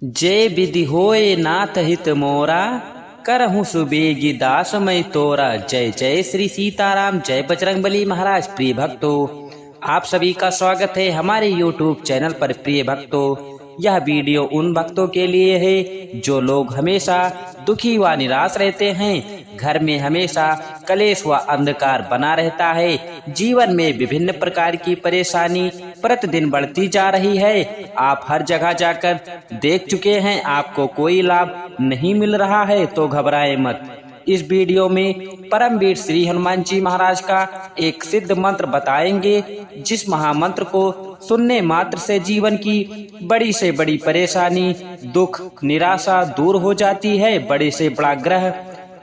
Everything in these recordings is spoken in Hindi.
जय विधि होए नाथ हित मोरा, करहूँ सुबेगी दास मैं तोरा। जय जय श्री सीताराम, जय बजरंगबली महाराज। प्रिय भक्तों, आप सभी का स्वागत है हमारे YouTube चैनल पर। प्रिय भक्तों, यह वीडियो उन भक्तों के लिए है जो लोग हमेशा दुखी व निराश रहते हैं। घर में हमेशा कलेश व अंधकार बना रहता है। जीवन में विभिन्न प्रकार की परेशानी प्रतिदिन बढ़ती जा रही है। आप हर जगह जाकर देख चुके हैं, आपको कोई लाभ नहीं मिल रहा है तो घबराएं मत। इस वीडियो में परमवीर श्री हनुमान जी महाराज का एक सिद्ध मंत्र बताएंगे, जिस महामंत्र को सुनने मात्र से जीवन की बड़ी से बड़ी परेशानी, दुख, निराशा दूर हो जाती है। बड़े से बड़ा ग्रह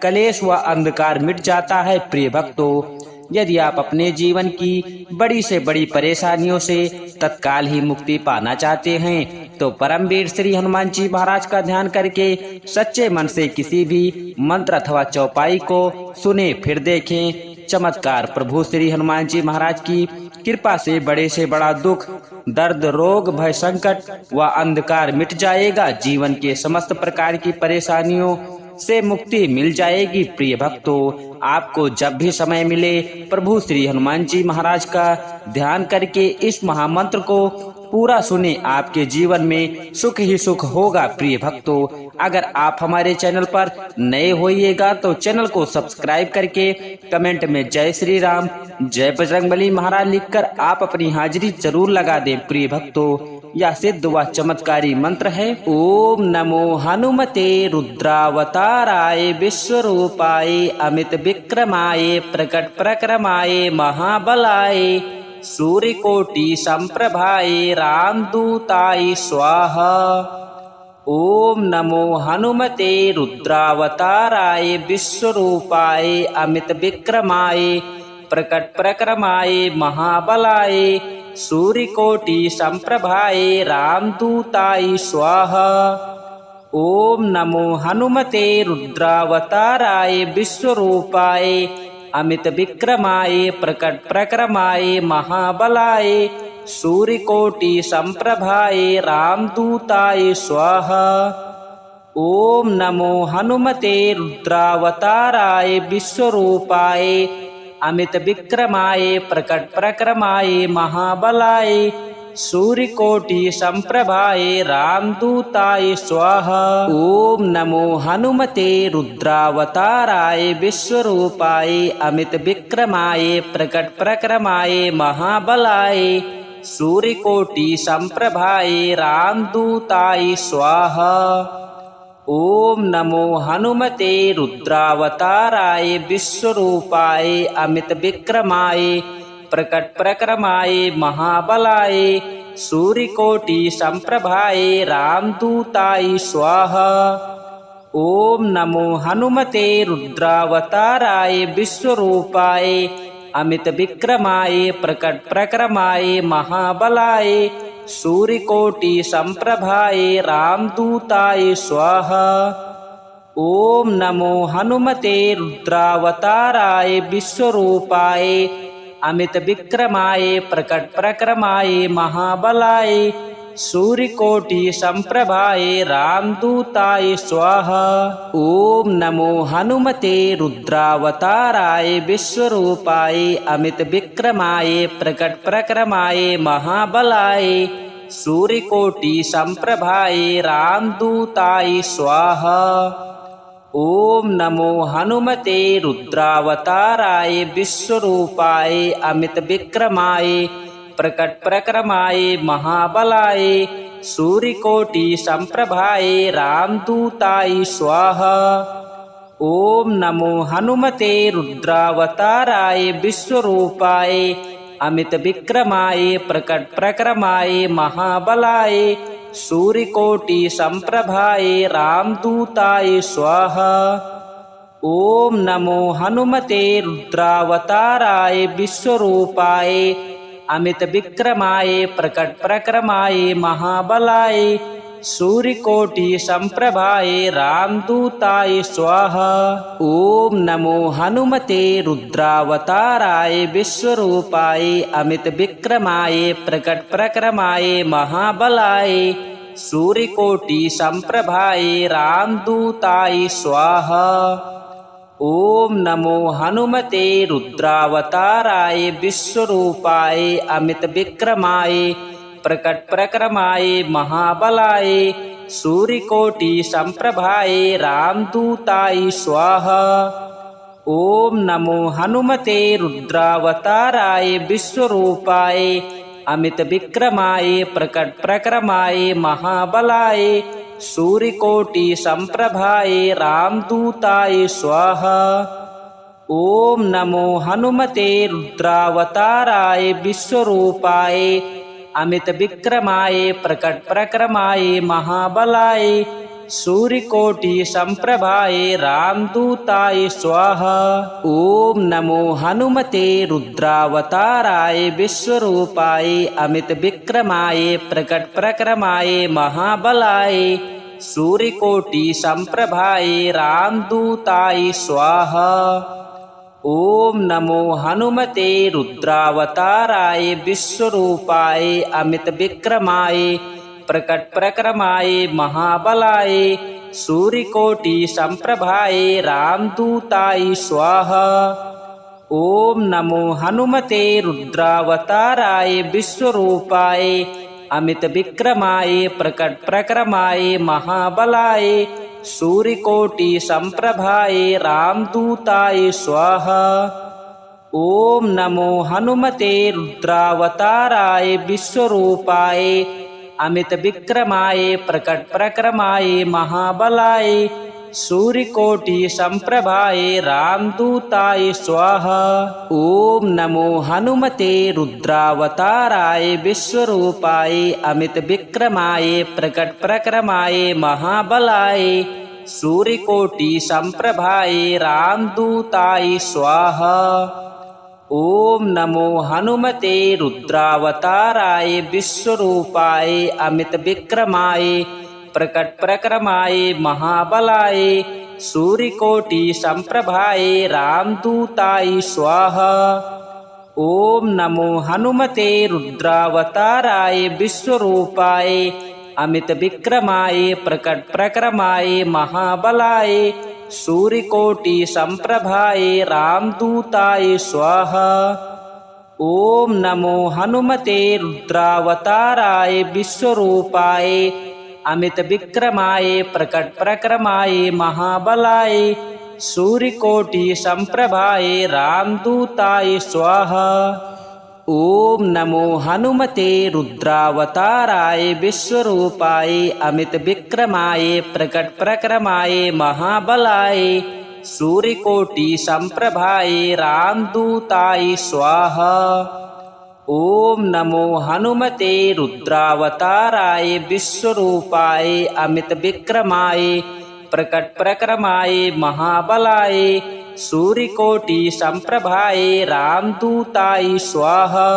कलेश व अंधकार मिट जाता है। प्रिय भक्तों, यदि आप अपने जीवन की बड़ी से बड़ी परेशानियों से तत्काल ही मुक्ति पाना चाहते हैं तो परमवीर श्री हनुमान जी महाराज का ध्यान करके सच्चे मन से किसी भी मंत्र अथवा चौपाई को सुने फिर देखें। चमत्कार प्रभु श्री हनुमान जी महाराज की कृपा से बड़ा दुख, दर्द, रोग, भय, संकट व अंधकार मिट जाएगा। जीवन के समस्त प्रकार की परेशानियों से मुक्ति मिल जाएगी। प्रिय भक्तों, आपको जब भी समय मिले प्रभु श्री हनुमान जी महाराज का ध्यान करके इस महामंत्र को पूरा सुने, आपके जीवन में सुख ही सुख होगा। प्रिय भक्तों, अगर आप हमारे चैनल पर नए होइएगा तो चैनल को सब्सक्राइब करके कमेंट में जय श्री राम, जय बजरंगबली महाराज लिखकर आप अपनी हाजिरी जरूर लगा दें। प्रिय भक्तों, यह सिद्ध व चमत्कारी मंत्र है। ओम नमो हनुमते रुद्रावताराय विश्वरूपाय अमित विक्रमाय प्रकट प्रक्रमाय महाबलाय सूर्यकोटि संप्रभाय रामदूताय स्वाहा। ओम नमो हनुमते रुद्रावताराय विश्वरूपाय अमित विक्रमाय प्रकट प्रक्रमाय महाबलाय सूर्यकोटि संप्रभाय रामदूताय स्वाहा। ओम नमो हनुमते रुद्रावताराय विश्वरूपाय अमित विक्रमाय प्रकट प्रक्रमाय महाबलाय सूर्यकोटि संप्रभाय रामदूताय स्वाहा। ओम नमो हनुमते रुद्रावताराय विश्वरूपाय अमित विक्रमाय प्रकट प्रक्रमाय महाबलाय सूर्यकोटि संप्रभाय रामदूताय स्वाहा। ओम नमो हनुमते रुद्रावताराय विश्वरूपाय अमित विक्रमाय प्रकट प्रक्रमाय महाबलाय सूर्यकोटि संप्रभाय रामदूताय स्वाहा। ओम नमो हनुमते रुद्रावताराय विश्वरूपाय अमित विक्रमाय प्रकट प्रक्रमाय महाबलाय सूर्यकोटि संप्रभाय रामदूताय स्वाहा। ओम नमो हनुमते रुद्रावताराय विश्वरूपाय अमित विक्रमाय प्रकट प्रक्रमाय महाबलाय सूर्यकोटि संप्रभाय रामदूताय स्वाहा। ओम नमो हनुमते रुद्रावताराय विश्वरूपाय अमित विक्रमाय प्रकट प्रक्रमाय महाबलाय सूर्यकोटि संप्रभाय रामदूताय स्वाहा। ओम नमो हनुमते रुद्रावताराय विश्वरूपाय अमित विक्रमाय प्रकट प्रक्रमाय महाबलाय सूर्यकोटि संप्रभाय रामदूताय स्वाहा। ओम नमो हनुमते रुद्रावताराय विश्वरूपाय अमित विक्रमाय प्रकट प्रक्रमाय महाबलाय सूर्यकोटि संप्रभाय रामदूताय स्वाहा। ओम नमो हनुमते रुद्रावताराय विश्वरूपाय अमित विक्रमाय प्रकट प्रक्रमाय महाबलाय सूर्यकोटि संप्रभाय रामदूताय स्वाहा। ओम नमो हनुमते रुद्रावताराय विश्वरूपाय अमित विक्रमाय प्रकट प्रक्रमाय महाबलाय सूर्यकोटि संप्रभाय रामदूताय स्वाहा। ओम नमो हनुमते रुद्रावताराय विश्वरूपाय अमित विक्रमाय प्रकट प्रक्रमाय महाबलाय सूर्यकोटि संप्रभाय रामदूताय स्वाहा। ओम नमो हनुमते रुद्रावताराय विश्वरूपाय अमित विक्रमाय प्रकट प्रक्रमाय महाबलाय सूर्यकोटि संप्रभाय रामदूताय स्वाहा। ओम नमो हनुमते रुद्रावताराय विश्वरूपाय अमित विक्रमाय प्रकट प्रक्रमाय महाबलाय सूर्यकोटि संप्रभाय रामदूताय स्वाहा। ओम नमो हनुमते रुद्रावताराय विश्वरूपाय अमित विक्रमाय प्रकट प्रक्रमाय महाबलाय सूर्यकोटि संप्रभाय रामदूताय स्वाहा। ओम नमो हनुमते रुद्रावताराय विश्वरूपाय अमित विक्रमाय प्रकट प्रक्रमाय महाबलाय सूर्यकोटि संप्रभाय रामदूताय स्वाहा। ओम नमो हनुमते रुद्रावताराय विश्वरूपाय अमित विक्रमाय प्रकट प्रक्रमाय महाबलाय सूर्यकोटि संप्रभाय रामदूताय स्वाहा। ओम नमो हनुमते रुद्रावताराय विश्वरूपाय अमित विक्रमाय प्रकट प्रक्रमाय महाबलाय सूर्यकोटि संप्रभाय रामदूताय स्वाहा। ओम नमो हनुमते रुद्रावताराय विश्वरूपाय अमित विक्रमाय प्रकट प्रक्रमाय महाबलाय सूर्यकोटि संप्रभाय रामदूताय स्वाहा। ओम नमो हनुमते रुद्रावताराय विश्वरूपाय अमित विक्रमाय प्रकट प्रक्रमाय महाबलाय सूर्यकोटि संप्रभाय रामदूताय स्वाहा। ओम नमो हनुमते रुद्रावताराय विश्वरूपाय अमित विक्रमाय प्रकट प्रक्रमाय महाबलाय सूर्यकोटि संप्रभाय रामदूताय स्वाहा। ओम नमो हनुमते रुद्रावताराय विश्वरूपाय अमित विक्रमाय प्रकट प्रक्रमाय महाबलाय सूर्यकोटि संप्रभाय रामदूताय स्वाहा। ओम नमो हनुमते रुद्रावताराय विश्वरूपाय अमित विक्रमाय प्रकट प्रक्रमाय महाबलाय सूर्यकोटि संप्रभाय रामदूताय स्वाहा। ओम नमो हनुमते रुद्रावताराय विश्वरूपाय अमित विक्रमाय प्रकट प्रक्रमाय महाबलाय सूर्यकोटि संप्रभाय रामदूताय स्वाहा। ओम नमो हनुमते रुद्रावताराय विश्वरूपाय अमित विक्रमाय प्रकट प्रक्रमाय महाबलाय सूर्यकोटि संप्रभाय रामदूताय स्वाहा।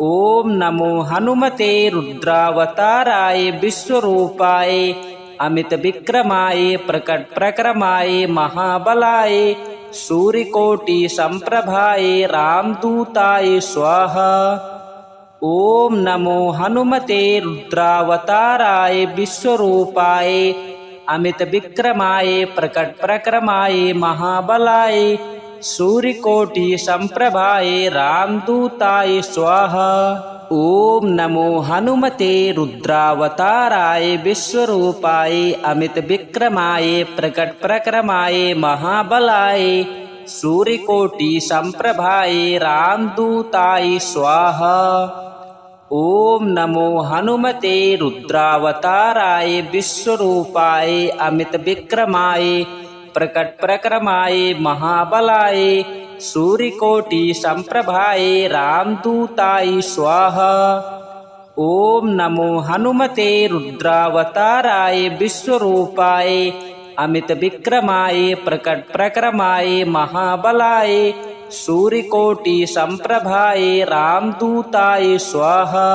ओम नमो हनुमते रुद्रावताराय विश्वरूपाय अमित विक्रमाय प्रकट प्रक्रमाय महाबलाय सूर्यकोटि संप्रभाय रामदूताय स्वाहा। ओम नमो हनुमते रुद्रावताराय विश्वरूपाय अमित विक्रमाय प्रकट प्रक्रमाय महाबलाय सूर्यकोटि संप्रभाय रामदूताय स्वाहा। ओम नमो हनुमते रुद्रावताराय विश्वरूपाय अमित विक्रमाय प्रकट प्रक्रमाय महाबलाय सूर्यकोटि संप्रभाय रामदूताय स्वाहा। ओम नमो हनुमते रुद्रावताराय विश्वरूपाय अमित विक्रमाय प्रकट प्रक्रमाय महाबलाय सूर्यकोटि संप्रभाय रामदूताय स्वाहा। ओम नमो हनुमते रुद्रावताराय विश्वरूपाय अमित विक्रमाय प्रकट प्रक्रमाय महाबलाय सूर्यकोटि संप्रभाय रामदूताय स्वाहा।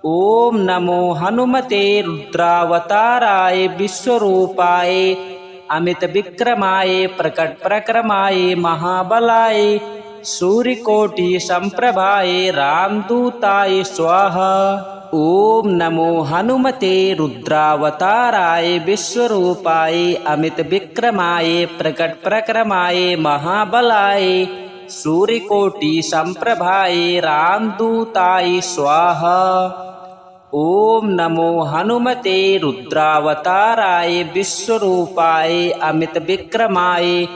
ओम नमो हनुमते रुद्रावताराय विश्वरूपाय अमित विक्रमाय प्रकट प्रक्रमाय महाबलाय सूर्यकोटि संप्रभाय रामदूताय स्वाहा। ओम नमो हनुमते रुद्रावताराय विश्वरूपाय अमित विक्रमाय प्रकट प्रक्रमाय महाबलाय सूर्यकोटि संप्रभाय रामदूताय स्वाहा। ओम नमो हनुमते रुद्रावताराय विश्वरूपाय अमित विक्रमाय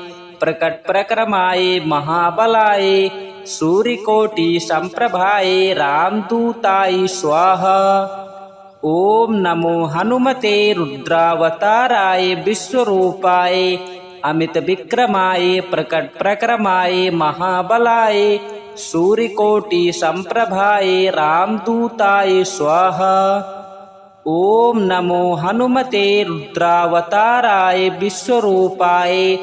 प्रकट प्रक्रमाय महाबलाय सूर्यकोटि संप्रभाय रामदूताय स्वाहा। ओम नमो हनुमते रुद्रावताराय विश्वरूपाय अमित विक्रमाय प्रकट प्रक्रमाय महाबलाय सूर्यकोटि संप्रभाय रामदूताय स्वाहा। ओम नमो हनुमते रुद्रावताराय विश्वरूपाय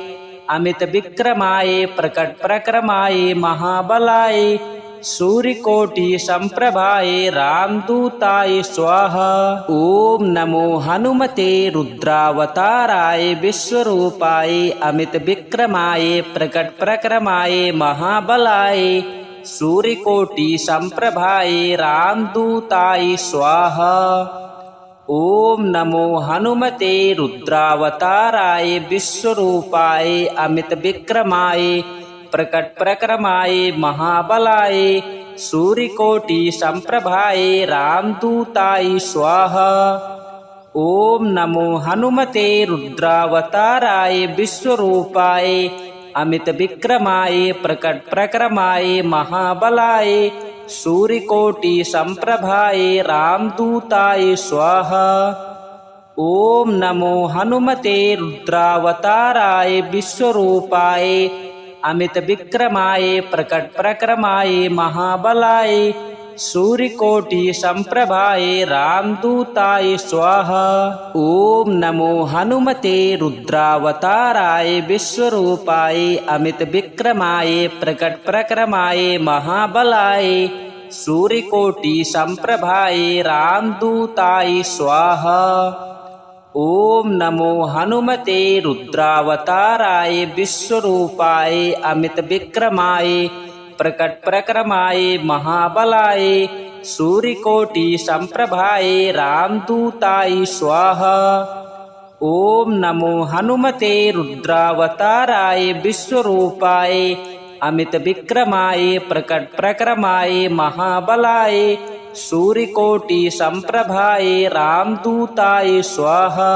अमित विक्रमाय प्रकट प्रक्रमाय महाबलाय सूर्यकोटि संप्रभाय रामदूताय स्वाहा। ओम नमो हनुमते रुद्रावताराय विश्वरूपाय अमित विक्रमाय प्रकट प्रक्रमाय महाबलाय सूर्यकोटि संप्रभाय रामदूताय स्वाहा। ओम नमो हनुमते रुद्रावताराय विश्वरूपाय अमित विक्रमाय प्रकट प्रक्रमाय महाबलाय सूर्यकोटि संप्रभाय रामदूताय स्वाहा। ओम नमो हनुमते रुद्रावताराय विश्वरूपाय अमित विक्रमाय प्रकट प्रक्रमाय महाबलाय सूर्यकोटि संप्रभाय रामदूताय स्वाहा। ओम नमो हनुमते रुद्रावताराय विश्वरूपाय अमित विक्रमाय प्रकट प्रक्रमाय महाबलाय सूर्यकोटि संप्रभाय रामदूताय स्वाहा। ओम नमो हनुमते रुद्रावताराय विश्वरूपाय अमित विक्रमाय प्रकट प्रक्रमाय महाबलाय सूर्यकोटि संप्रभाय रामदूताय स्वाहा। ओम नमो हनुमते रुद्रावताराय विश्वरूपाय अमित विक्रमाय प्रकट प्रक्रमाय महाबलाय सूर्यकोटि संप्रभाय रामदूताय स्वाहा। ओम नमो हनुमते रुद्रावताराय विश्वरूपाय अमित विक्रमाय प्रकट प्रक्रमाय महाबलाय सूर्यकोटि संप्रभाय रामदूताय स्वाहा।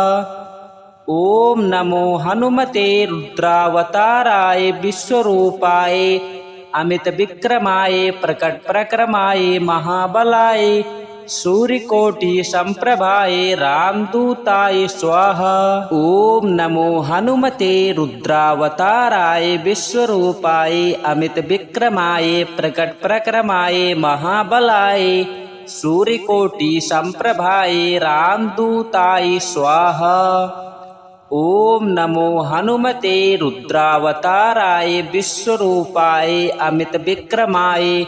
ओम नमो हनुमते रुद्रावताराय विश्वरूपाय अमित विक्रमाय प्रकट प्रक्रमाय महाबलाय सूर्यकोटि संप्रभाय रामदूताय स्वाहा। ओम नमो हनुमते रुद्रावताराय विश्वरूपाय अमित विक्रमाय प्रकट प्रक्रमाय महाबलाय सूर्यकोटि संप्रभाय रामदूताय स्वाहा। ओम नमो हनुमते रुद्रावताराय विश्वरूपाय अमित विक्रमाय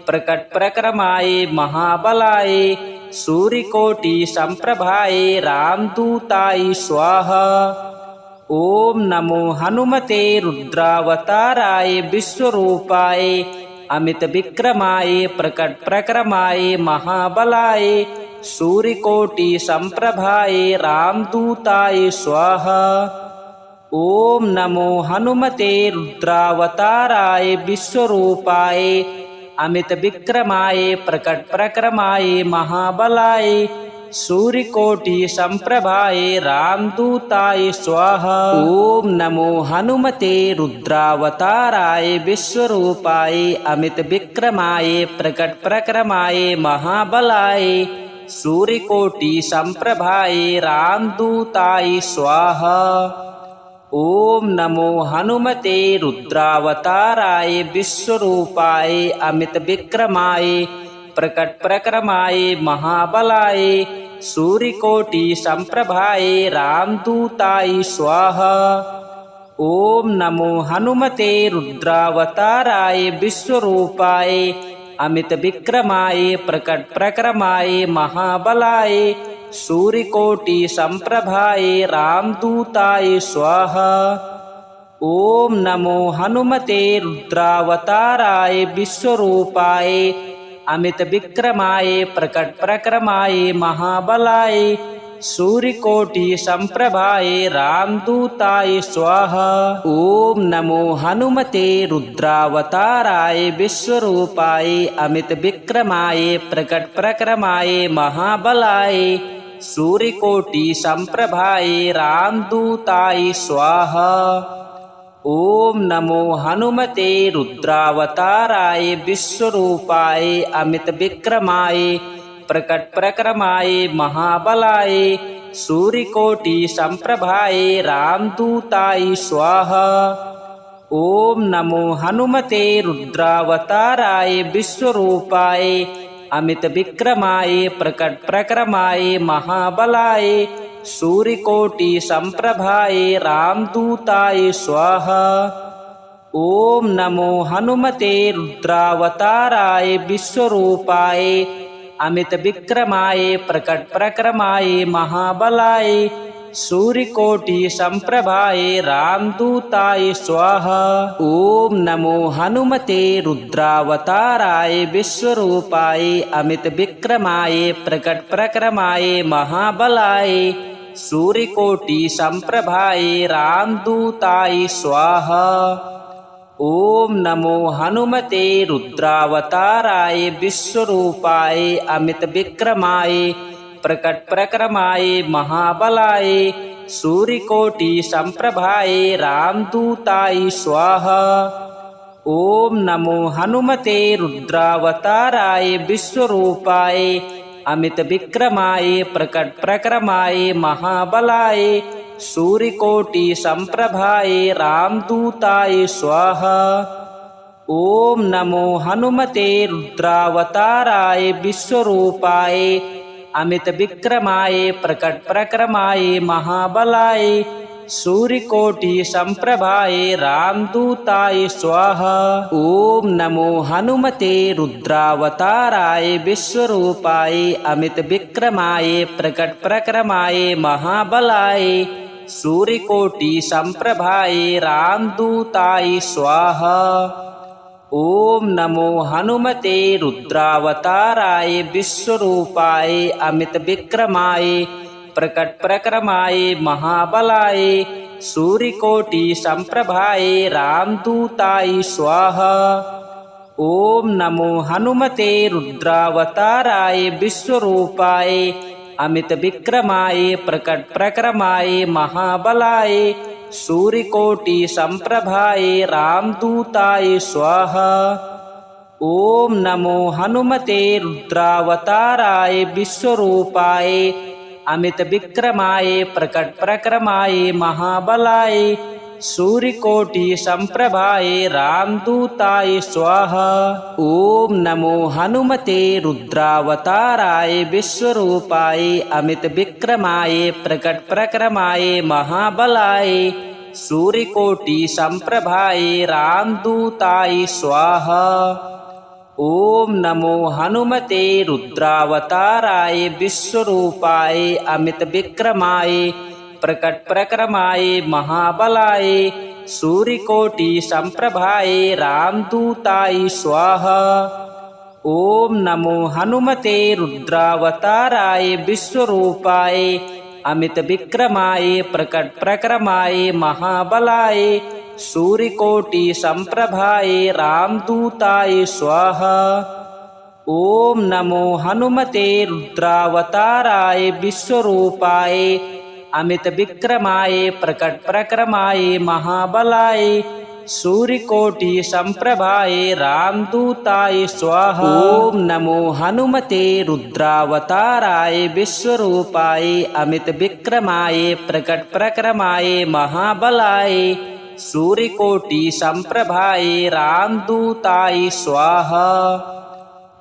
प्रकट प्रक्रमाय महाबलाय सूर्यकोटि संप्रभाय रामदूताय स्वाहा। ओम नमो हनुमते रुद्रावताराय विश्वरूपाय अमित विक्रमाय प्रकट प्रक्रमाय महाबलाय सूर्यकोटि संप्रभाय रामदूताय स्वाहा। ओम नमो हनुमते रुद्रावताराय विश्वरूपाय अमित विक्रमाय प्रकट प्रक्रमाय महाबलाय सूर्यकोटि संप्रभाय रामदूताय स्वाहा। ओम नमो हनुमते रुद्रावताराय विश्वरूपाय अमित विक्रमाय प्रकट प्रक्रमाय महाबलाय सूर्यकोटि संप्रभाय रामदूताय स्वाहा। ओम नमो हनुमते रुद्रावताराय विश्वरूपाय अमित विक्रमाय प्रकट प्रक्रमाय महाबलाय सूर्यकोटि संप्रभाय रामदूताय स्वाहा। ओम नमो हनुमते रुद्रावताराय विश्वरूपाय अमित विक्रमाय प्रकट प्रक्रमाय महाबलाय सूर्यकोटि संप्रभाय रामदूताय स्वाहा। ओम नमो हनुमते रुद्रावताराय विश्वरूपाय अमित विक्रमाय प्रकट प्रक्रमाय महाबलाय सूर्यकोटि संप्रभाय रामदूताय स्वाहा। ओम नमो हनुमते रुद्रावताराय विश्वरूपाय अमित विक्रमाय प्रकट प्रक्रमाय महाबलाय सूर्यकोटि संप्रभाय रामदूताय स्वाहा। ओम नमो हनुमते रुद्रावताराय विश्वरूपाय अमित विक्रमाय प्रकट प्रक्रमाय महाबलाय सूर्यकोटि संप्रभाय रामदूताय स्वाहा। ओम नमो हनुमते रुद्रावताराय विश्वरूपाय अमित विक्रमाय प्रकट प्रक्रमाय महाबलाय सूर्यकोटि संप्रभाय रामदूताय स्वाहा। ओम नमो हनुमते रुद्रावताराय विश्वरूपाय अमित विक्रमाय प्रकट प्रक्रमाय महाबलाय सूर्यकोटि संप्रभाय रामदूताय स्वाहा। ओम नमो हनुमते रुद्रावताराय विश्वरूपाय अमित विक्रमाय प्रकट प्रक्रमाय महाबलाय सूर्यकोटि संप्रभाय रामदूताय स्वाहा। ओम नमो हनुमते रुद्रावताराय विश्वरूपाय अमित विक्रमाय प्रकट प्रक्रमाय महाबलाय सूर्यकोटि संप्रभाय रामदूताय स्वाहा। ओम नमो हनुमते रुद्रावताराय विश्वरूपाय अमित विक्रमाय प्रकट प्रक्रमाय महाबलाय सूर्यकोटि संप्रभाय रामदूताय स्वाहा। ओम नमो हनुमते रुद्रावताराय विश्वरूपाय अमित विक्रमाय प्रकट प्रक्रमाय महाबलाय सूर्यकोटि संप्रभाय रामदूताय स्वाहा। ओम नमो हनुमते रुद्रावताराय विश्वरूपाय अमित विक्रमाय प्रकट प्रक्रमाय महाबलाय सूर्यकोटि संप्रभाय रामदूताय स्वाहा। ओम नमो हनुमते रुद्रावताराय विश्वरूपाय अमित विक्रमाय प्रकट प्रक्रमाय महाबलाय सूर्यकोटि संप्रभाय रामदूताय स्वाहा। ओम नमो हनुमते रुद्रावताराय विश्वरूपाय अमित विक्रमाय प्रकट प्रक्रमाय महाबलाय सूर्यकोटि संप्रभाय रामदूताय स्वाहा। ओम नमो हनुमते रुद्रावताराय विश्वरूपाय अमित विक्रमाय प्रकट प्रक्रमाय महाबलाय सूर्यकोटि संप्रभाय रामदूताय स्वाहा। ओम नमो हनुमते रुद्रावताराय विश्वरूपाय अमित विक्रमाय प्रकट प्रक्रमाय महाबलाय सूर्यकोटि संप्रभाय रामदूताय स्वाहा। ओम नमो हनुमते रुद्रावताराय विश्वरूपाय अमित विक्रमाय प्रकट प्रक्रमाय महाबलाय सूर्यकोटि संप्रभाय रामदूताय स्वाहा। ओम नमो हनुमते रुद्रावताराय विश्वरूपाय अमित विक्रमाय प्रकट प्रक्रमाय महाबलाय सूर्यकोटि संप्रभाय रामदूताय स्वाहा। ओम नमो हनुमते रुद्रावताराय विश्वरूपाय अमित विक्रमाय प्रकट प्रक्रमाय महाबलाय सूर्यकोटि संप्रभाय रामदूताय स्वाहा। ओम नमो हनुमते रुद्रावताराय विश्वरूपाय अमित विक्रमाय प्रकट प्रक्रमाय महाबलाय सूर्यकोटि संप्रभाय रामदूताय स्वाहा।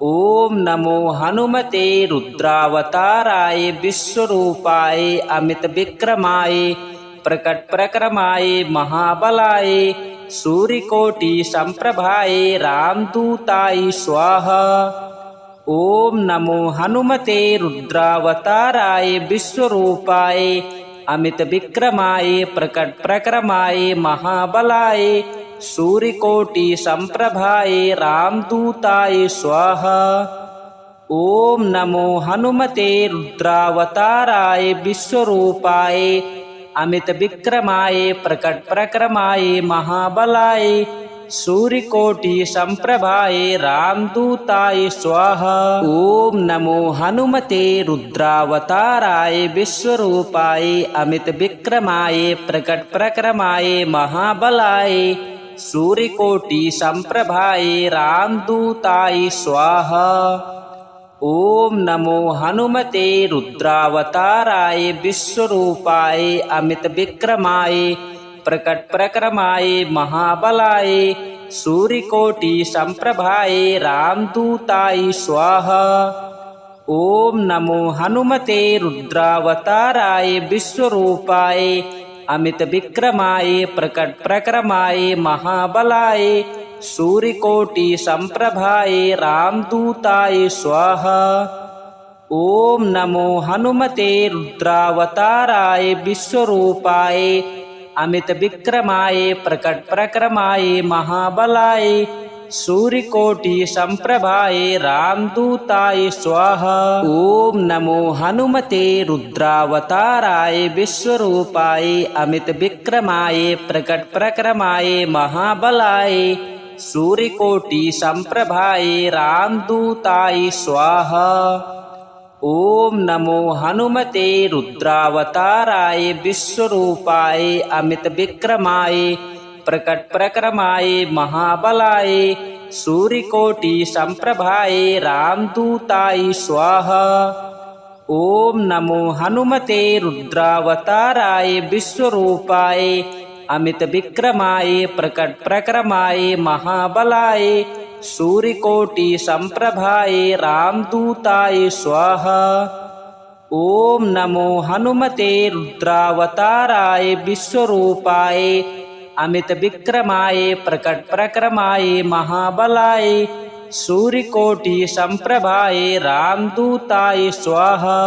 ओम नमो हनुमते रुद्रावताराय विश्वरूपाय अमित विक्रमाय प्रकट प्रक्रमाय महाबलाय सूर्यकोटि संप्रभाय रामदूताय स्वाहा। ओम नमो हनुमते रुद्रावताराय विश्वरूपाय अमित विक्रमाय प्रकट प्रक्रमाय महाबलाय सूर्यकोटि संप्रभाय रामदूताय स्वाहा। ओम नमो हनुमते रुद्रावताराय विश्वरूपाय अमित विक्रमाय प्रकट प्रक्रमाय महाबलाय सूर्यकोटि संप्रभाय रामदूताय स्वाहा। ओम नमो हनुमते रुद्रावताराय विश्वरूपाय अमित विक्रमाय प्रकट प्रक्रमाय महाबलाय सूर्यकोटि संप्रभाय रामदूताय स्वाहा। ओम नमो हनुमते रुद्रावताराय विश्वरूपाय अमित विक्रमाय प्रकट प्रक्रमाय महाबलाय सूर्यकोटि संप्रभाय रामदूताय स्वाहा। ओम नमो हनुमते रुद्रावताराय विश्वरूपाय अमित विक्रमाय प्रकट प्रक्रमाय महाबलाय सूर्यकोटि संप्रभाय रामदूताय स्वाहा। ओम नमो हनुमते रुद्रावताराय विश्वरूपाय अमित विक्रमाय प्रकट प्रक्रमाय महाबलाय सूर्यकोटि संप्रभाय रामदूताय स्वाहा। ओम नमो हनुमते रुद्रावताराय विश्वरूपाय अमित विक्रमाय प्रकट प्रक्रमाय महाबलाय सूर्यकोटि संप्रभाय रामदूताय स्वाहा। ओम नमो हनुमते रुद्रावताराय विश्वरूपाय अमित विक्रमाय प्रकट प्रक्रमाय महाबलाय सूर्यकोटि संप्रभाय रामदूताय स्वाहा। ओम नमो हनुमते रुद्रावताराय विश्वरूपाय अमित विक्रमाय प्रकट प्रक्रमाय महाबलाय सूर्यकोटि संप्रभाय रामदूताय स्वाहा। ओम नमो हनुमते रुद्रावताराय विश्वरूपाय अमित विक्रमाय प्रकट प्रक्रमाय महाबलाय सूर्यकोटि संप्रभाय रामदूताय स्वाहा।